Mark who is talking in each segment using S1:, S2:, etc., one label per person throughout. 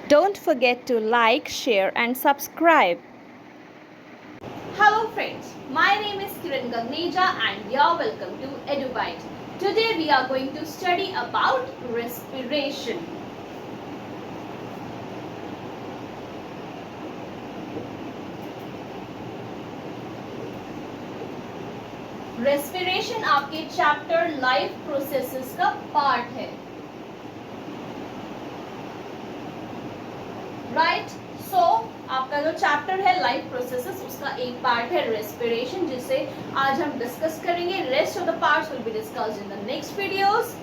S1: Don't forget to like, share and subscribe.
S2: Hello friends, my name is Kiran Gagneja and you are welcome to EduByte. Today we are going to study about respiration. Respiration आपके chapter life processes का part है, right? सो आपका जो chapter है life processes उसका एक part है respiration, जिसे आज हम डिस्कस करेंगे. Rest of the parts will be discussed in the next videos.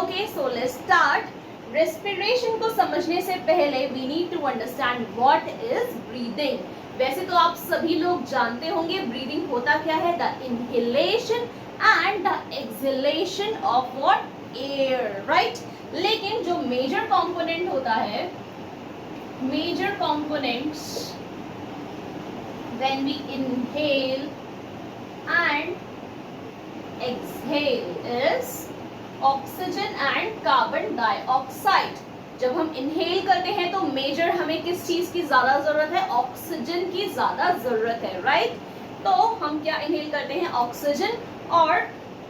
S2: Okay, so let's start. Respiration को समझने से पहले we need to understand what is breathing. वैसे तो आप सभी लोग जानते होंगे ब्रीदिंग होता क्या है. The inhalation and the exhalation of what air, right? लेकिन जो मेजर कंपोनेंट होता है, major components when we inhale and exhale is oxygen and carbon dioxide. जब हम इनहेल करते हैं तो मेजर हमें किस चीज की ज्यादा जरूरत है? ऑक्सीजन की ज्यादा जरूरत है, राइट? तो हम क्या इनहेल करते हैं? ऑक्सीजन. और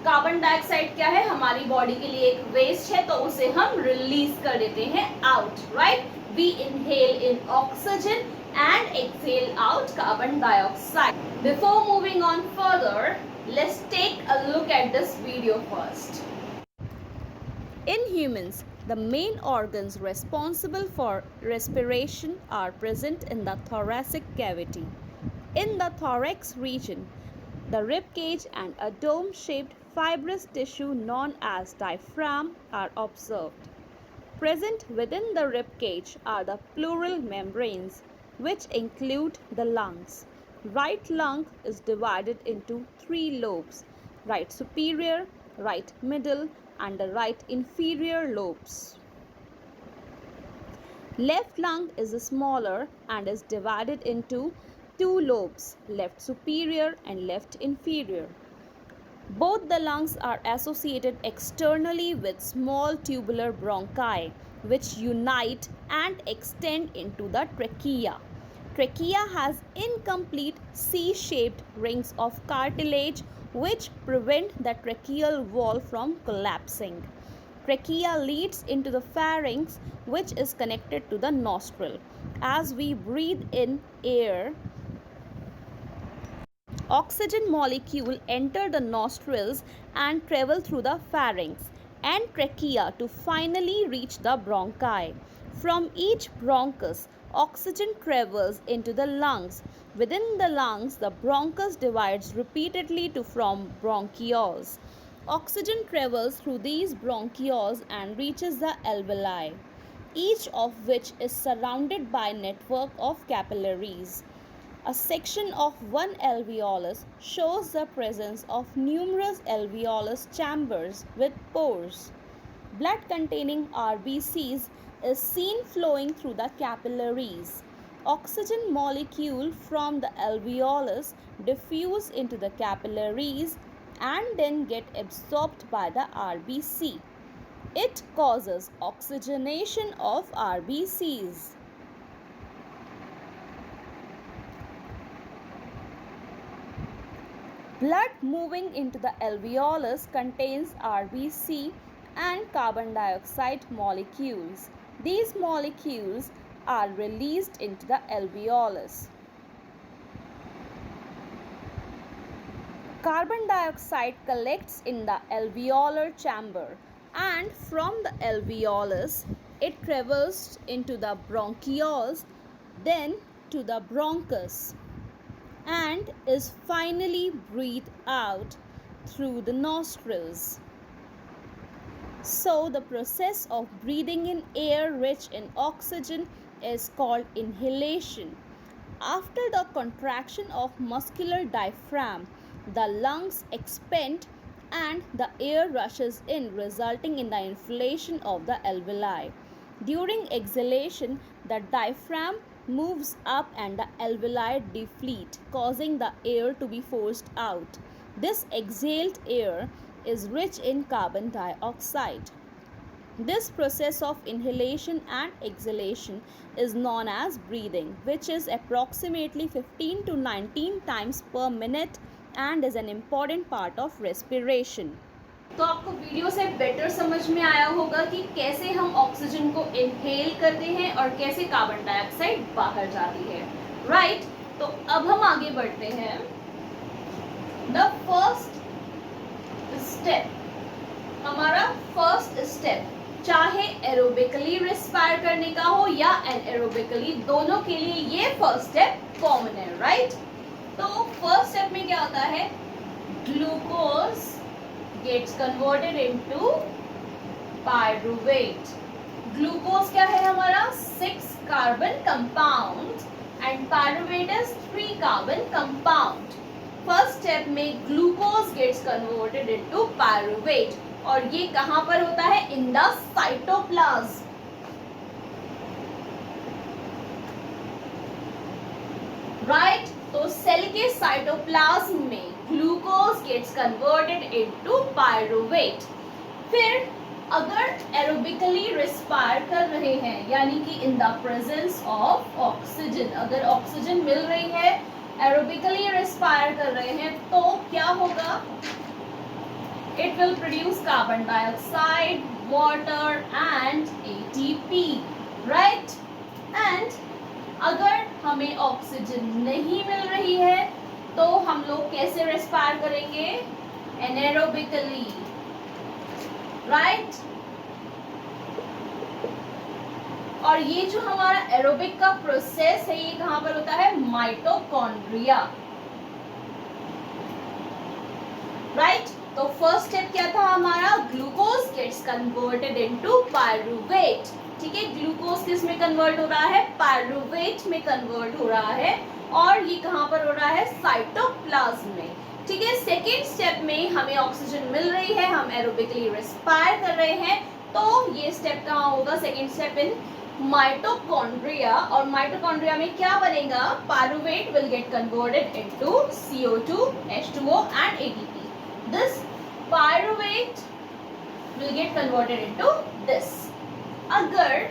S2: कार्बन डाइऑक्साइड क्या है? हमारी बॉडी के लिए एक वेस्ट है, तो उसे हम रिलीज कर देते हैं out, right? We inhale in oxygen and exhale out carbon dioxide. Before moving on further, let's take a look at this video first.
S1: In humans, the main organs responsible for respiration are present in the thoracic cavity. In the thorax region, the rib cage and a dome-shaped fibrous tissue known as diaphragm are observed. Present within the rib cage are the pleural membranes, which include the lungs. Right lung is divided into three lobes: right superior, right middle, and the right inferior lobes. Left lung is smaller and is divided into two lobes: left superior and left inferior. Both the lungs are associated externally with small tubular bronchi, which unite and extend into the trachea. Trachea has incomplete C-shaped rings of cartilage which prevent the tracheal wall from collapsing. Trachea leads into the pharynx, which is connected to the nostril. As we breathe in air, oxygen molecule enter the nostrils and travel through the pharynx and trachea to finally reach the bronchi. From each bronchus, oxygen travels into the lungs. Within the lungs, the bronchus divides repeatedly to form bronchioles. Oxygen travels through these bronchioles and reaches the alveoli, each of which is surrounded by a network of capillaries. A section of one alveolus shows the presence of numerous alveolus chambers with pores. Blood containing RBCs is seen flowing through the capillaries. Oxygen molecule from the alveolus diffuse into the capillaries and then get absorbed by the RBC. It causes oxygenation of RBCs. Blood moving into the alveolus contains RBC and carbon dioxide molecules. These molecules are released into the alveolus. Carbon dioxide collects in the alveolar chamber, and from the alveolus it travels into the bronchioles, then to the bronchus, and is finally breathed out through the nostrils. So the process of breathing in air rich in oxygen is called inhalation. After the contraction of muscular diaphragm, the lungs expand and the air rushes in, resulting in the inflation of the alveoli. During exhalation, the diaphragm moves up and the alveoli deflate, causing the air to be forced out. This exhaled air is rich in carbon dioxide. This process of inhalation and exhalation is known as breathing, which is approximately 15 to 19 times per minute and is an important part of respiration.
S2: तो आपको video से better समझ में आया होगा कि कैसे हम ऑक्सीजन को इनहेल करते हैं और कैसे कार्बन डाइऑक्साइड बाहर जाती है, राइट? तो अब हम आगे बढ़ते हैं. द फर्स्ट स्टेप, हमारा फर्स्ट स्टेप चाहे एरोबिकली रिस्पायर करने का हो या एनएरोबिकली, दोनों के लिए ये फर्स्ट स्टेप कॉमन है, राइट? तो फर्स्ट स्टेप में क्या होता है, glucose gets converted into pyruvate. Glucose क्या है हमारा 6 carbon compound and pyruvate is 3 carbon compound. First step में glucose gets converted into pyruvate और ये कहां पर होता है, इन द साइटोप्लाज्म. राइट? तो सेल के साइटोप्लाज्म में glucose gets converted into pyruvate. फिर अगर एरोबिकली रिस्पायर कर रहे हैं, यानी कि in the presence of oxygen, अगर ऑक्सीजन मिल रही है, एरोबिकली रिस्पायर कर रहे हैं, तो क्या होगा, it will produce carbon dioxide, water and ATP, right? And अगर हमें ऑक्सीजन नहीं मिल रही है तो हम लोग कैसे रेस्पायर करेंगे, एनारोबिकली, राइट? और ये जो हमारा एरोबिक का प्रोसेस है, ये कहां पर होता है, माइटोकॉन्ड्रिया, राइट? तो फर्स्ट स्टेप क्या था हमारा, glucose gets converted into pyruvate. ठीक है, ग्लूकोज किस में कन्वर्ट हो रहा है, पायरुवेट में कन्वर्ट हो रहा है और ये कहां पर हो रहा है, साइटोप्लाज्म में. ठीक है, सेकेंड स्टेप में हमें ऑक्सीजन मिल रही है, हम एरोबिकली रेस्पायर कर रहे हैं, तो ये स्टेप कहां होगा, सेकेंड स्टेप इन माइटोकॉन्ड्रिया. और माइटोकॉन्ड्रिया में क्या बनेगा, pyruvate will get converted into CO2, H2O and ATP. This pyruvate will get converted into this. अगर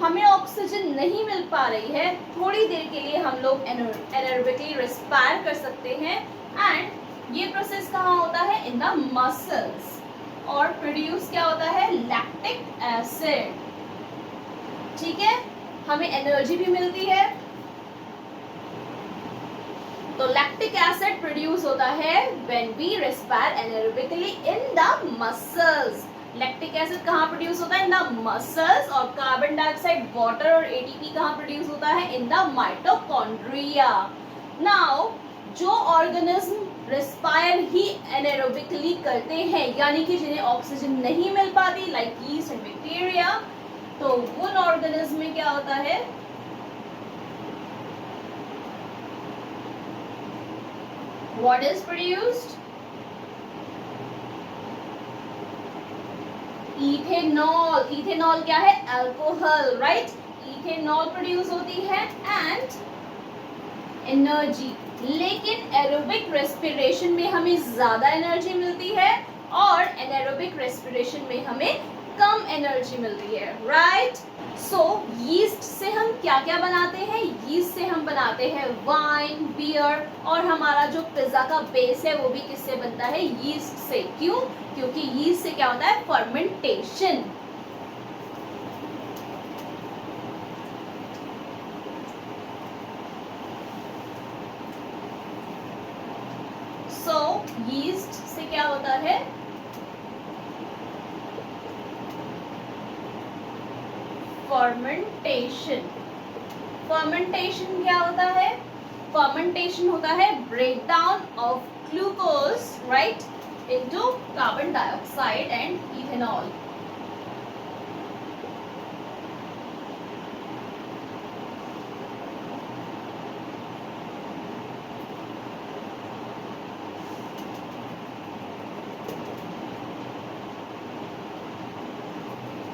S2: हमें ऑक्सीजन नहीं मिल पा रही है, थोड़ी देर के लिए हम लोग एनारोबिकली रेस्पायर कर सकते हैं एंड ये प्रोसेस कहाँ होता है, इन द मसल्स, और प्रोड्यूस क्या होता है, लैक्टिक एसिड. ठीक है, हमें एनर्जी भी मिलती है. तो लैक्टिक एसिड प्रोड्यूस होता है when we respire anaerobically in the muscles. Lactic acid कहाँ प्रोड्यूस होता है, इन द मसल्स. और कार्बन डाइऑक्साइड, वाटर और ATP कहाँ प्रोड्यूस होता है, इन द माइटोकॉन्ड्रिया. नाउ जो ऑर्गेनिज्म रेस्पायर ही एनारोबिकली करते हैं, यानी कि जिन्हें ऑक्सीजन नहीं मिल पाती, लाइक यीस्ट एंड बैक्टीरिया, तो उन ऑर्गेनिज्म में क्या होता है, what is produced, ethanol. Ethanol क्या है, अल्कोहल, राइट? इथेनॉल प्रोड्यूस होती है एंड एनर्जी. लेकिन एरोबिक रेस्पिरेशन में हमें ज्यादा एनर्जी मिलती है और एनारोबिक रेस्पिरेशन में हमें कम एनर्जी मिलती है, राइट? सो यीस्ट से हम क्या क्या बनाते हैं, यीस्ट से हम बनाते हैं वाइन, बियर, और हमारा जो पिज्जा का बेस है वो भी किससे बनता है, यीस्ट से. क्यों, क्योंकि यीस्ट से क्या होता है, फर्मेंटेशन. सो यीस्ट से क्या होता है, फर्मेंटेशन. फर्मेंटेशन क्या होता है, फर्मेंटेशन होता है breakdown of glucose, right, into carbon dioxide and ethanol.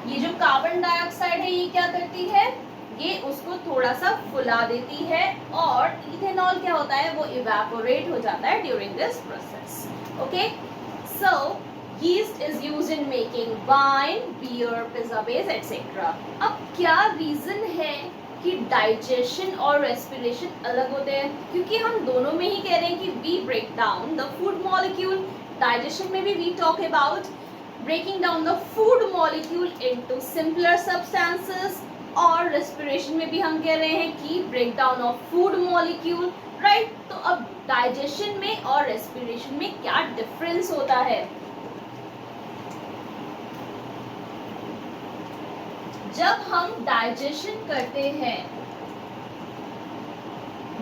S2: ये जो कार्बन डाइऑक्साइड है, ये क्या करती है, ये उसको थोड़ा सा फुला देती है, और इथेनॉल क्या होता है, वो इवेपोरेट हो जाता है during this process. Okay, so yeast is used in making wine, beer, pizza base, etc. अब क्या रीजन है कि डाइजेशन और रेस्पिरेशन अलग होते हैं? क्योंकि हम दोनों में ही कह रहे हैं कि we break down the food molecule. Digestion में भी we talk about breaking down the food molecule into simpler substances, और रेस्पिरेशन में भी हम कह रहे हैं कि break down of food molecule, right. तो अब डाइजेशन में और रेस्पिरेशन में क्या डिफरेंस होता है? जब हम डाइजेशन करते हैं,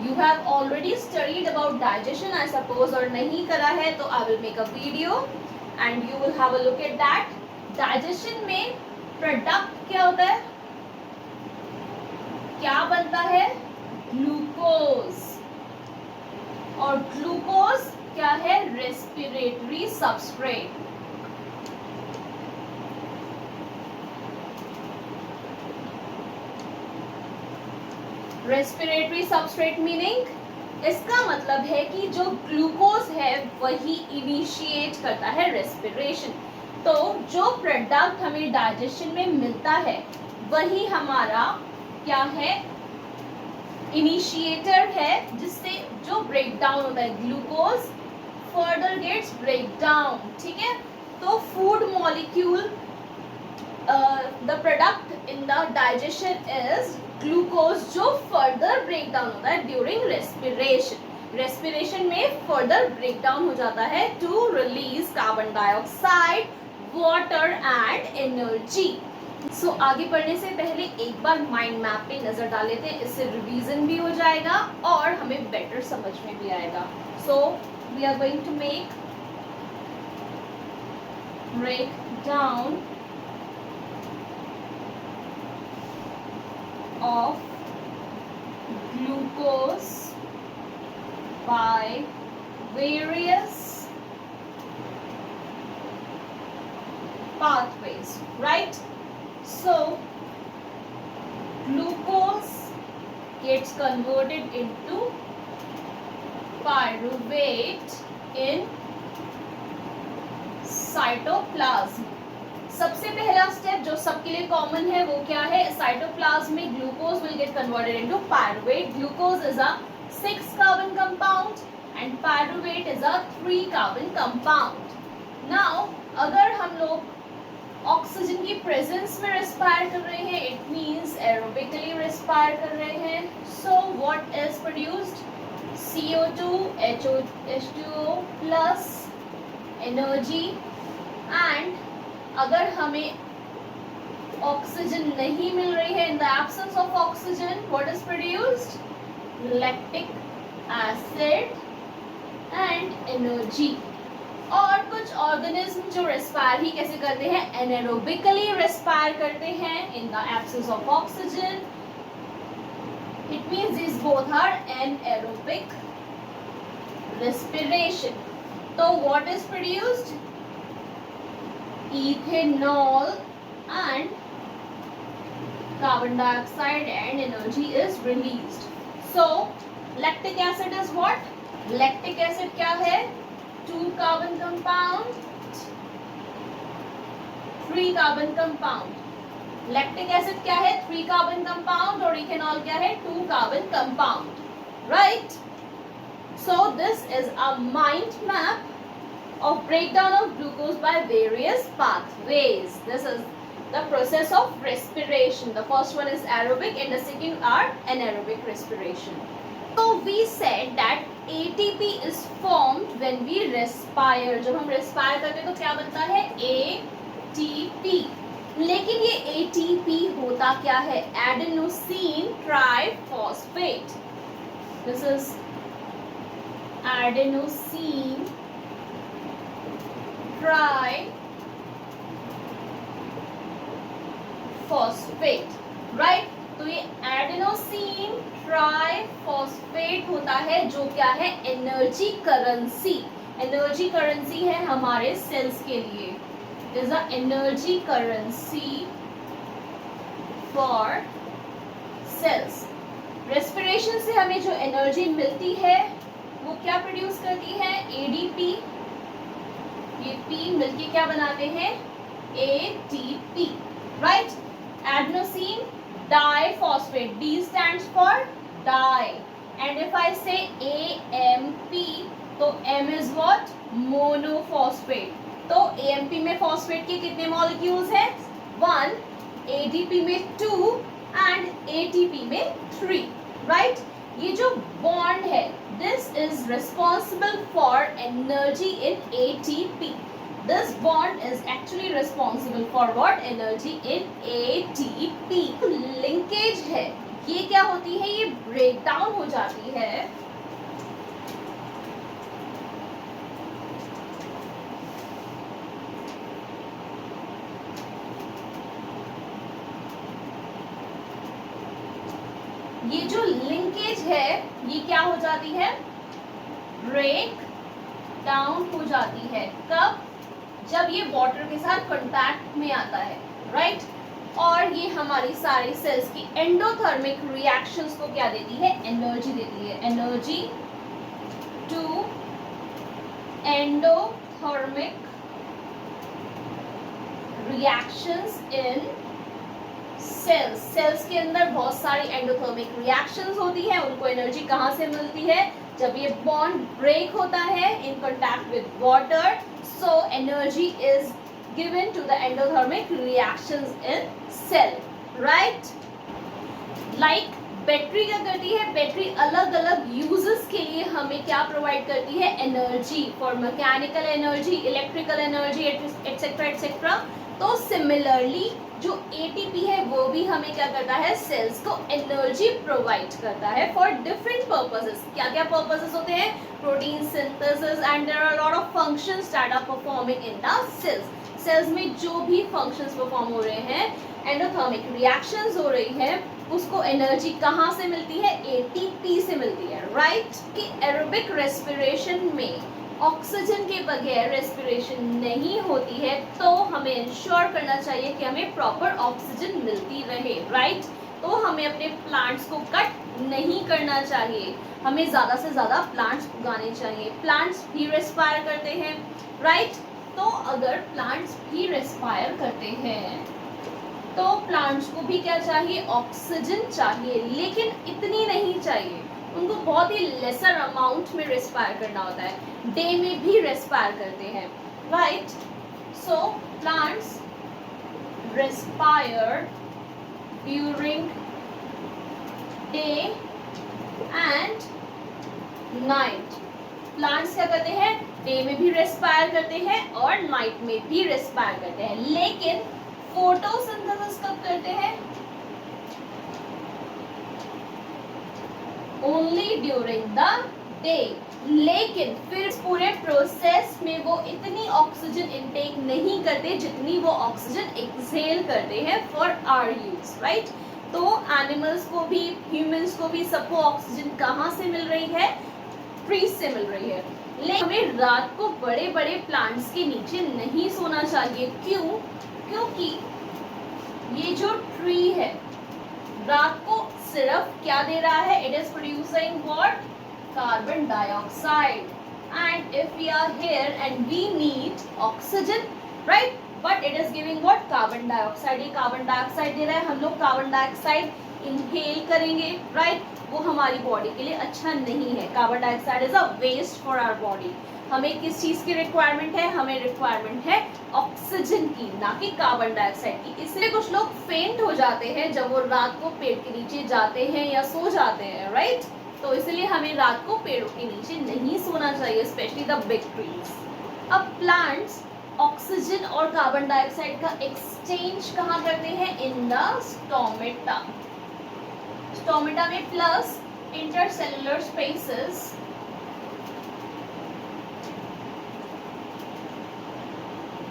S2: you have already studied about digestion I suppose, और नहीं करा है तो I will make a video and you will have a look at that. Digestion में प्रोडक्ट क्या होता है, क्या बनता है? ग्लूकोज. और ग्लूकोज क्या है? Respiratory substrate. Respiratory substrate meaning, इसका मतलब है कि जो ग्लूकोज है वही इनिशिएट करता है रेस्पिरेशन. तो जो प्रोडक्ट हमें डाइजेशन में मिलता है वही हमारा क्या है? इनिशिएटर है, जिससे जो ब्रेक डाउन होता है glucose further gets break down. ठीक है. तो food molecule, the product in the digestion is glucose, जो फर्दर ब्रेक डाउन होता है ड्यूरिंग रेस्पिरेशन. रेस्पिरेशन में फर्दर ब्रेक डाउन हो जाता है to release carbon dioxide, water and energy. So आगे बढ़ने से पहले एक बार माइंड मैप पे नजर डाल लेते हैं, इससे रिवीजन भी हो जाएगा और हमें बेटर समझ में भी आएगा. So we are going to make break down of glucose by various pathways, right? So glucose gets converted into pyruvate in cytoplasm. सबसे पहला स्टेप जो सबके लिए कॉमन है वो क्या है? साइटोप्लाज्म में glucose will get converted into pyruvate. Glucose is a 6 carbon compound and pyruvate is a 3 carbon compound. Now अगर हम लोग ऑक्सीजन की प्रेजेंस में रेस्पायर कर रहे हैं, इट मींस एरोबिकली रेस्पायर कर रहे हैं. So what is produced? CO2, H2O plus energy. And अगर हमें ऑक्सीजन नहीं मिल रही है, in the absence of oxygen what is produced? Lactic acid and energy. और कुछ ऑर्गेनिज्म जो रेस्पायर ही कैसे करते हैं? एनारोबिकली रेस्पायर करते हैं in the absence of oxygen. It means this both are anaerobic respiration. तो what is produced? ethanol and carbon dioxide and energy is released. So lactic acid is what? Lactic acid क्या है? 2 carbon compound, 3 carbon compound. Lactic acid क्या है? 3 carbon compound और ethanol क्या है? 2 carbon compound. Right? So this is a mind map of breakdown of glucose by various pathways. This is the process of respiration. The first one is aerobic and the second are anaerobic respiration. So we said that ATP is formed when we respire. जब हम respire करते हैं तो क्या बनता है? ATP. लेकिन ये ATP होता क्या है? Adenosine triphosphate. This is adenosine triphosphate. Right. तो ये एडेनोसिन ट्राइफॉस्फेट होता है जो क्या है? Energy currency. एनर्जी करेंसी है हमारे सेल्स के लिए. Is a energy currency for cells. Respiration से हमें जो एनर्जी मिलती है वो क्या प्रोड्यूस करती है? ADP. ये P मिलके क्या बनाते हैं, ATP, right. Adenosine diphosphate, D stands for die, and if I say AMP तो M is what, monophosphate। तो AMP में फॉस्फेट के कितने मॉलिक्यूल्स हैं, 1, ADP में 2 एंड ATP में 3, राइट। ये जो बॉन्ड है, this is responsible for energy in ATP। This bond is actually responsible for what, energy in ATP। Linkage है, ये क्या होती है, ये ब्रेक डाउन हो जाती है ये जो लिंकेज है ये क्या हो जाती है, ब्रेक डाउन हो जाती है। कब, जब ये वाटर के साथ कांटेक्ट में आता है, राइट। और ये हमारी सारी सेल्स की एंडोथर्मिक रिएक्शंस को क्या देती है, एनर्जी देती है। Energy to endothermic reactions in cells के अंदर बहुत सारी एंडोथर्मिक रिएक्शंस होती है। उनको एनर्जी कहाँ से मिलती है, जब ये बॉन्ड ब्रेक होता है in contact with water, so energy is given to the endothermic reactions in cell, right. Like battery क्या करती है, बैटरी अलग अलग यूजेस के लिए हमें क्या प्रोवाइड करती है, energy, for mechanical energy, electrical energy, etcetera etcetera. तो सिमिलरली जो ATP है वो भी हमें क्या करता है, सेल्स को एनर्जी प्रोवाइड करता है फॉर डिफरेंट पर्पसेस। क्या क्या पर्पसेस होते हैं, protein synthesis, and there are lot of functions that are performing in the cells. Cells में जो भी फंक्शंस परफॉर्म हो रहे हैं, एंडोथर्मिक रिएक्शंस हो रही है, उसको एनर्जी कहाँ से मिलती है, ATP से मिलती है, राइट। कि एरोबिक रेस्पिरेशन में ऑक्सीजन के बगैर रेस्पिरेशन नहीं होती है, तो हमें इंश्योर करना चाहिए कि हमें प्रॉपर ऑक्सीजन मिलती रहे, राइट। तो हमें अपने प्लांट्स को कट नहीं करना चाहिए, हमें ज़्यादा से ज़्यादा प्लांट्स उगाने चाहिए। प्लांट्स भी रेस्पायर करते हैं, राइट। तो अगर प्लांट्स भी रेस्पायर करते हैं तो प्लांट्स को भी क्या चाहिए, ऑक्सीजन चाहिए, लेकिन इतनी नहीं चाहिए। उनको बहुत ही लेसर अमाउंट में रेस्पायर करना होता है, डे में भी रेस्पायर करते हैं, right. So plants respire during day and night. Plants क्या करते हैं, डे में भी रेस्पायर करते हैं और नाइट में भी रेस्पायर करते हैं, लेकिन फोटोसिंथेसिस कब करते हैं, ओनली ड्यूरिंग द डे। लेकिन फिर पूरे प्रोसेस में वो इतनी ऑक्सीजन इनटेक नहीं करते जितनी वो ऑक्सीजन एक्सहेल करते हैं फॉर आवर यूज, राइट। तो एनिमल्स को भी, ह्यूमंस को भी, सबको ऑक्सीजन कहाँ से मिल रही है, ट्रीज से मिल रही है। लेकिन हमें रात को बड़े बड़े प्लांट्स के नीचे नहीं सोना चाहिए। क्यों, क्योंकि ये जो ट्री है रात को सिर्फ क्या दे रहा है, it is producing what, carbon dioxide, and if we are here and we need oxygen, right, but it is giving what, carbon dioxide. ये कार्बन डाइऑक्साइड दे रहा है, हम लोग कार्बन डाइऑक्साइड इनहेल करेंगे, राइट। वो हमारी बॉडी के लिए अच्छा नहीं है। Carbon dioxide is a waste for our body. हमें किस चीज़ की रिक्वायरमेंट है, हमें रिक्वायरमेंट है ऑक्सीजन की, ना कि कार्बन डाइऑक्साइड की। इसलिए कुछ लोग फेंट हो जाते हैं जब वो रात को पेड़ के नीचे जाते हैं या सो जाते हैं, राइट। तो इसलिए हमें रात को पेड़ों के नीचे नहीं सोना चाहिए, स्पेशली द बिग ट्रीज। अब प्लांट्स ऑक्सीजन और कार्बन डाइऑक्साइड का एक्सचेंज कहाँ करते हैं, इन द स्टोमेटा। स्टोमेटा में प्लस इंटरसेलुलर स्पेसेस,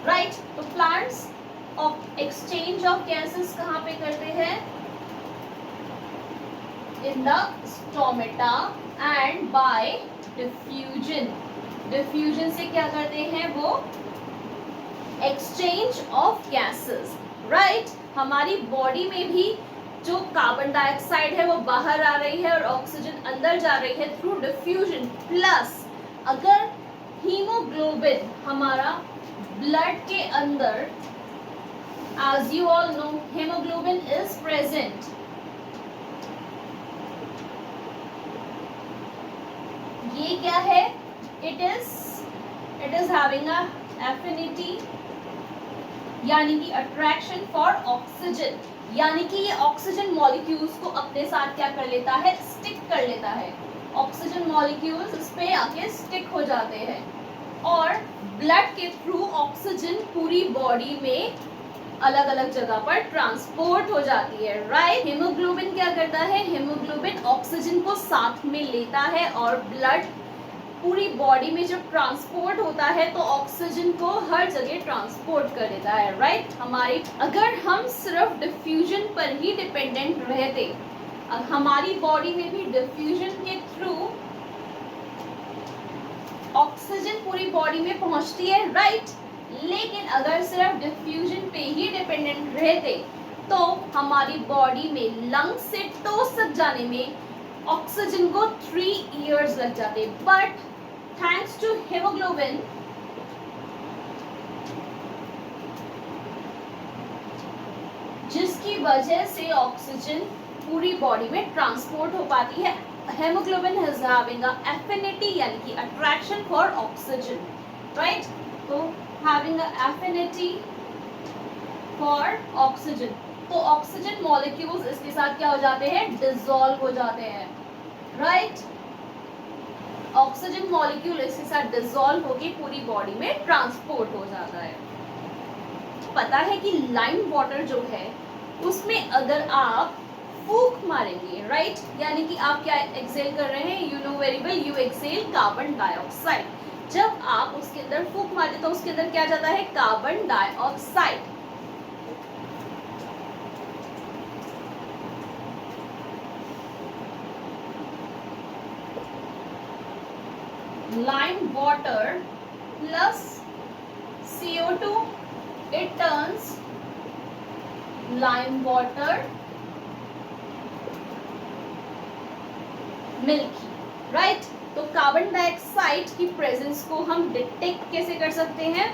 S2: राइट। तो plants of exchange of gases कहाँ पे करते हैं, in the stomata, and bye diffusion. Diffusion से क्या करते हैं वो, एक्सचेंज ऑफ गैसेस, राइट। हमारी बॉडी में भी जो कार्बन डाइऑक्साइड है वो बाहर आ रही है और ऑक्सीजन अंदर जा रही है थ्रू डिफ्यूजन। प्लस अगर हीमोग्लोबिन हमारा ब्लड के अंदर, as you all know, hemoglobin is present. ये क्या है? It is having a affinity, यानी कि अट्रैक्शन फॉर ऑक्सीजन, यानी कि ये ऑक्सीजन मॉलिक्यूल्स को अपने साथ क्या कर लेता है? स्टिक कर लेता है। ऑक्सीजन मॉलिक्यूल्स इस पे आके स्टिक हो जाते हैं और ब्लड के थ्रू ऑक्सीजन पूरी बॉडी में अलग अलग जगह पर ट्रांसपोर्ट हो जाती है, राइट। हीमोग्लोबिन क्या करता है? हीमोग्लोबिन ऑक्सीजन को साथ में लेता है और ब्लड पूरी बॉडी में जब ट्रांसपोर्ट होता है तो ऑक्सीजन को हर जगह ट्रांसपोर्ट कर देता है, राइट। अगर हम सिर्फ डिफ्यूजन पर ही डिपेंडेंट रहते, हमारी बॉडी में भी डिफ्यूजन के थ्रू ऑक्सीजन पूरी बॉडी में पहुंचती है, राइट। लेकिन अगर सिर्फ डिफ्यूजन पे ही डिपेंडेंट रहते तो हमारी बॉडी में लंग्स से टोस तक जाने में ऑक्सीजन को 3 इयर्स लग जाते। बट थैंक्स टू हीमोग्लोबिन जिसकी वजह से ऑक्सीजन पूरी बॉडी में ट्रांसपोर्ट हो पाती है, hemoglobin is having a affinity यानी कि attraction for oxygen, right? तो having a affinity for oxygen, तो ऑक्सीजन मॉलिक्यूल्स इसके साथ क्या हो जाते हैं? डिसॉल्व हो जाते हैं, राइट। ऑक्सीजन मॉलिक्यूल इसके साथ डिसॉल्व होके पूरी बॉडी में ट्रांसपोर्ट हो जाता है। पता है कि लाइम वाटर जो है उसमें अगर आप फूंक मारेंगे, राइट, यानी कि आप क्या एक्सेल कर रहे हैं? You know very well, you excel carbon dioxide. जब आप उसके अंदर फूंक मारते तो उसके अंदर क्या जाता है? Carbon dioxide. Lime water plus CO2, it turns lime water milky, right. तो कार्बन डाइऑक्साइड की प्रेजेंस को हम डिटेक्ट कैसे कर सकते हैं?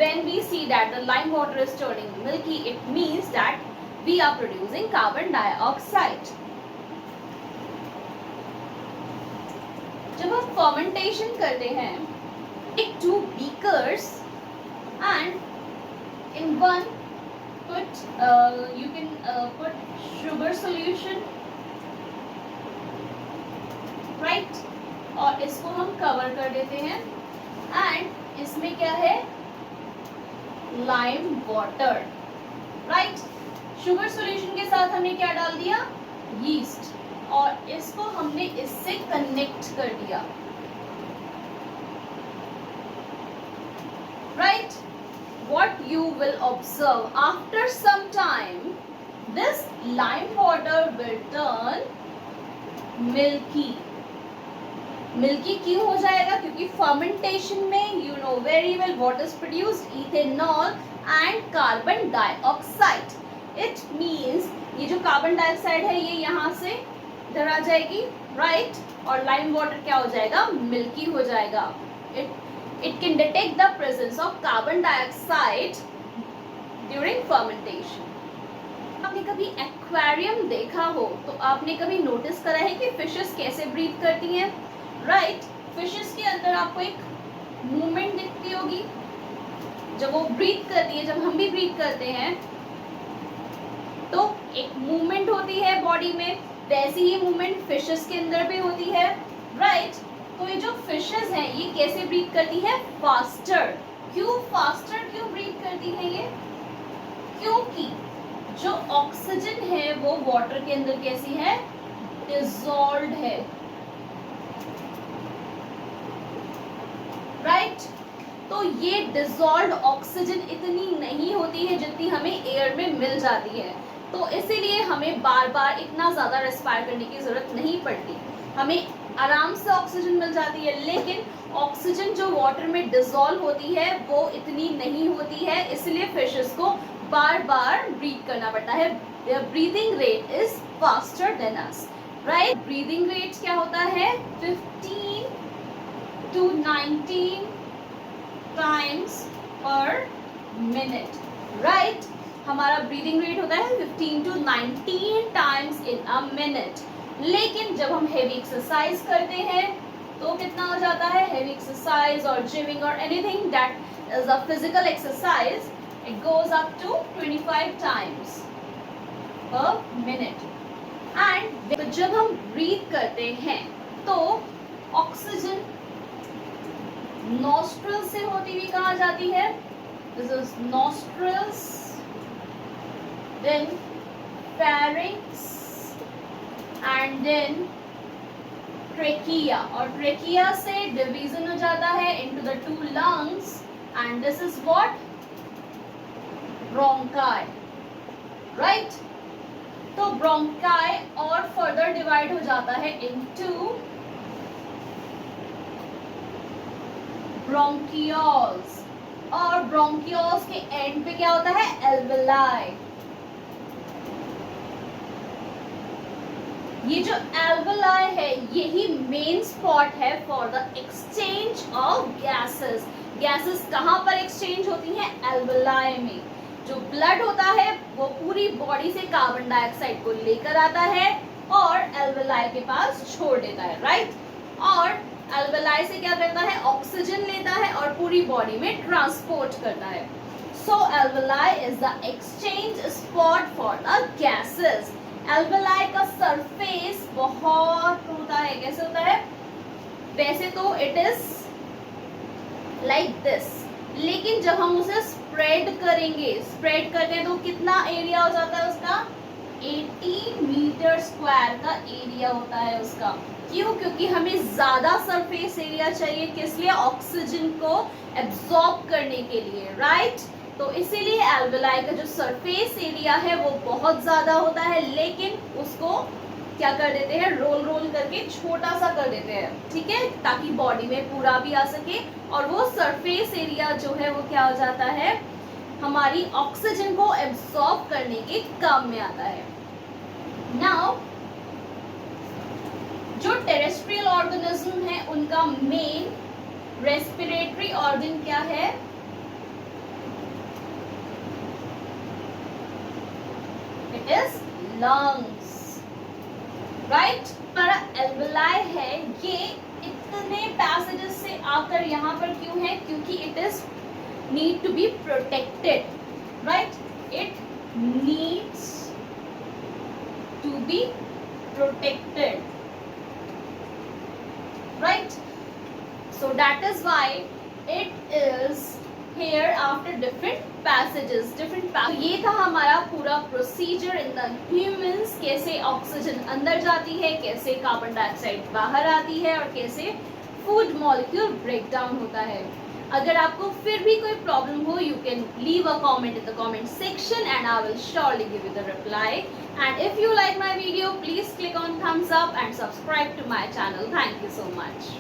S2: When we see that the lime water is turning milky, it means that we are producing carbon dioxide. जब हम फर्मेंटेशन करते हैं, take 2 beakers and in one put you can put sugar solution, right, और इसको हम cover कर देते हैं एंड इसमें क्या है? Lime water, right. Sugar solution के साथ हमने क्या डाल दिया? यीस्ट, और इसको हमने इससे कनेक्ट कर दिया, right. What you will observe after some time, this lime water will turn milky. Milky क्यों हो जाएगा? क्योंकि फर्मेंटेशन में you know very well what is produced? Ethanol and carbon dioxide. It means ये जो कार्बन डाइऑक्साइड है ये यहाँ से इधर आ जाएगी, राइट, और लाइम वाटर क्या हो जाएगा? मिल्की हो जाएगा। It can detect the presence of carbon dioxide during fermentation. आपने कभी एक्वेरियम देखा हो तो आपने कभी नोटिस करा है कि फिशेस कैसे ब्रीथ करती हैं, राइट। फिशेस के अंदर आपको एक मूवमेंट दिखती होगी जब वो ब्रीथ करती है, जब हम भी ब्रीथ करते हैं तो एक मूवमेंट होती है बॉडी में, वैसी ही मूवमेंट फिशेस के अंदर भी होती है, राइट। तो ये जो फिशेस हैं ये कैसे ब्रीथ करती है? फास्टर। फास्टर क्यों ब्रीथ करती है ये? क्योंकि जो ऑक्सीजन है वो वाटर के अंदर कैसी है? डिसॉल्व्ड है, राइट। तो ये डिसॉल्व्ड ऑक्सीजन इतनी नहीं होती है जितनी हमें एयर में मिल जाती है, तो इसीलिए हमें बार बार इतना ज़्यादा रेस्पायर करने की ज़रूरत नहीं पड़ती, हमें आराम से ऑक्सीजन मिल जाती है। लेकिन ऑक्सीजन जो वाटर में डिसॉल्व होती है वो इतनी नहीं होती है, इसलिए फिशेस को बार बार ब्रीथ करना पड़ता है। Their breathing rate is faster than us, right. Breathing rate क्या होता है? 15 to 19 times per minute, right? हमारा ब्रीदिंग रेट होता है 15 to 19 times in a minute. लेकिन जब हम हेवी एक्सरसाइज करते हैं तो कितना हो जाता है? हेवी एक्सरसाइज और जिमिंग और anything that is a physical exercise, it goes up to 25 times per minute. And तो जब हम ब्रीथ करते हैं तो ऑक्सीजन नॉस्ट्रल से होती हुई कहाँ जाती है? This is nostrils, then pharynx and then trachea, और ट्रेकिया से डिवीजन हो जाता है into the two lungs and this is what? Bronchi, right? तो ब्रोंकाई और फर्दर डिवाइड हो जाता है इनटू ब्रोंकियोल्स, और ब्रोंकियोल्स के एंड पे क्या होता है? एल्वेलाई. ये जो एल्वेलाई है यही मेन स्पॉट है for the exchange of gases. Gases कहाँ पर एक्सचेंज होती हैं? एल्वेलाई में. जो ब्लड होता है वो पूरी बॉडी से कार्बन डाइऑक्साइड को लेकर आता है और एल्वेलाई के पास छोड़ देता है, राइट? और एल्वेलाई से क्या करता है? ऑक्सीजन लेता है और पूरी बॉडी में ट्रांसपोर्ट करता है. So alveoli is the exchange spot for the gases. Alveoli का सरफेस बहुत होता है. कैसे होता है? वैसे तो इट इज लाइक दिस, लेकिन जब हम उसे स्प्रेड करेंगे, स्प्रेड करते हैं तो कितना एरिया हो जाता है उसका? 80 मीटर स्क्वायर का एरिया होता है उसका. क्यों? क्योंकि हमें ज्यादा सरफेस एरिया चाहिए. किस लिए? ऑक्सीजन को एब्जॉर्ब करने के लिए, राइट? तो इसीलिए एल्वेलाई का जो सरफेस एरिया है वो बहुत ज्यादा होता है, लेकिन उसको क्या कर देते हैं? रोल रोल करके छोटा सा कर देते हैं, ठीक है, ताकि बॉडी में पूरा भी आ सके. और वो सरफेस एरिया जो है वो क्या हो जाता है? हमारी ऑक्सीजन को एब्जॉर्ब करने के काम में आता है. नाउ जो टेरेस्ट्रियल ऑर्गेनिज्म है उनका मेन रेस्पिरेटरी ऑर्गन क्या है? It is lungs, right? हमारा एल्वेलाई है ये इतने पैसेजेस से आकर यहाँ पर क्यों है? क्योंकि it is need to be protected, right? It needs to be protected, right? So that is why it is here after different passages. ये था हमारा पूरा प्रोसीजर इन द ह्यूमंस. कैसे ऑक्सीजन अंदर जाती है, कैसे कार्बन डाइऑक्साइड बाहर आती है और कैसे फूड मॉलिक्यूल ब्रेक डाउन होता है. अगर आपको फिर भी कोई प्रॉब्लम हो, you can leave a comment in the comment section and I will surely give you the reply. And if you like my video, please click on thumbs up and subscribe to my channel. Thank you so much.